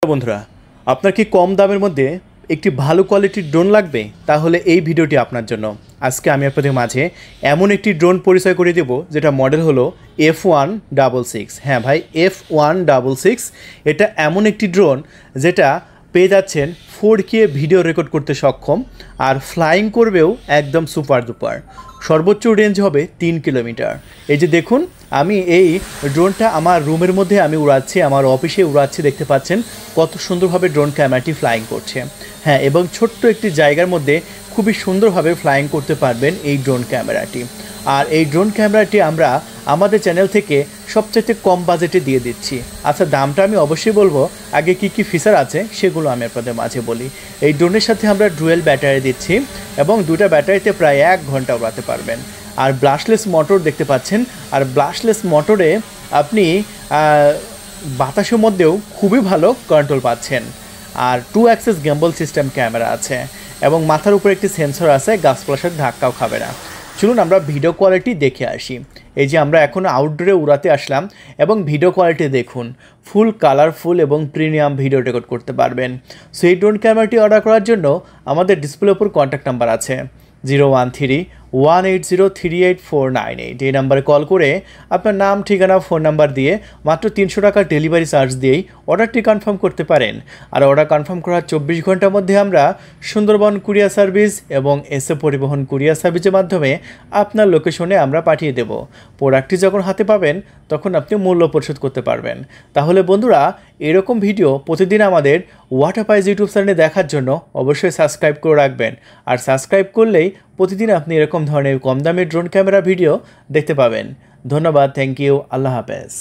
বন্ধুরা, আপনার কি কম দামের মধ্যে একটি ভালো কোয়ালিটির ড্রোন লাগবে? তাহলে এই ভিডিওটি আপনার জন্য। আজকে আমি আপনাদের মাঝে এমন একটি ড্রোন পরিচয় করে দেব যেটা মডেল হলো F166। হ্যাঁ ভাই, F166। এটা এমন একটি ড্রোন যেটা পেয়ে যাচ্ছেন 4K ভিডিও রেকর্ড করতে সক্ষম, আর ফ্লাইং করবেও একদম সুপার ডুপার। সর্বোচ্চ রেঞ্জ হবে 3 কিলোমিটার। এই যে দেখুন, আমি এই ড্রোনটা আমার রুমের মধ্যে আমি উড়াচ্ছি, আমার অফিসে উড়াচ্ছি। দেখতে পাচ্ছেন কত সুন্দরভাবে ড্রোন ক্যামেরাটি ফ্লাইং করছে। হ্যাঁ, এবং ছোট্ট একটি জায়গার মধ্যে খুবই সুন্দরভাবে ফ্লাইং করতে পারবেন এই ড্রোন ক্যামেরাটি। আর এই ড্রোন ক্যামেরাটি আমরা আমাদের চ্যানেল থেকে সবচেয়ে কম বাজেটে দিয়ে দিচ্ছি। আচ্ছা, দামটা আমি অবশ্যই বলবো, আগে কি কি ফিচার আছে সেগুলো আমি আপনাদের মাঝে বলি। এই ড্রোনের সাথে আমরা ডুয়েল ব্যাটারি দিচ্ছি এবং দুটা ব্যাটারিতে প্রায় 1 ঘন্টা উড়াতে পারবেন। আর ব্লাস্টলেস মোটর দেখতে পাচ্ছেন। আর ব্লাস্টলেস মোটরে আপনি বাতাসের মধ্যেও খুবই ভালো কন্ট্রোল পাচ্ছেন। আর 2 অ্যাক্সেস গ্যাম্বল সিস্টেম ক্যামেরা আছে এবং মাথার উপরে একটি সেন্সর আছে, গাছপালার সাথে ধাক্কাও খাবে না। চলুন আমরা ভিডিও কোয়ালিটি দেখে আসি। এই যে আমরা এখন আউটডোরে উড়াতে আসলাম এবং ভিডিও কোয়ালিটি দেখুন, ফুল কালারফুল এবং প্রিমিয়াম ভিডিও রেকর্ড করতে পারবেন। সো এই ড্রোন ক্যামেরাটি অর্ডার করার জন্য আমাদের ডিসপ্লের উপর কন্ট্যাক্ট নাম্বার আছে 013-180-38498। এই নাম্বারে কল করে আপনার নাম, ঠিকানা, ফোন নাম্বার দিয়ে মাত্র 300 টাকার ডেলিভারি চার্জ দিয়েই অর্ডারটি কনফার্ম করতে পারেন। আর অর্ডার কনফার্ম করার 24 ঘন্টার মধ্যে আমরা সুন্দরবন কুরিয়ার সার্ভিস এবং এসএ পরিবহন কুরিয়ার সার্ভিসের মাধ্যমে আপনার লোকেশনে আমরা পাঠিয়ে দেব। প্রোডাক্টটি যখন হাতে পাবেন তখন আপনি মূল্য পরিশোধ করতে পারবেন। তাহলে বন্ধুরা, এরকম ভিডিও প্রতিদিন আমাদের ওয়াটারপাইজ ইউটিউব চ্যানেলে দেখার জন্য অবশ্যই সাবস্ক্রাইব করে রাখবেন। আর সাবস্ক্রাইব করলেই প্রতিদিন আপনি এরকম ধরনের কম দামের ড্রোন ক্যামেরা ভিডিও দেখতে পাবেন। ধন্যবাদ, থ্যাংক ইউ, আল্লাহ হাফেজ।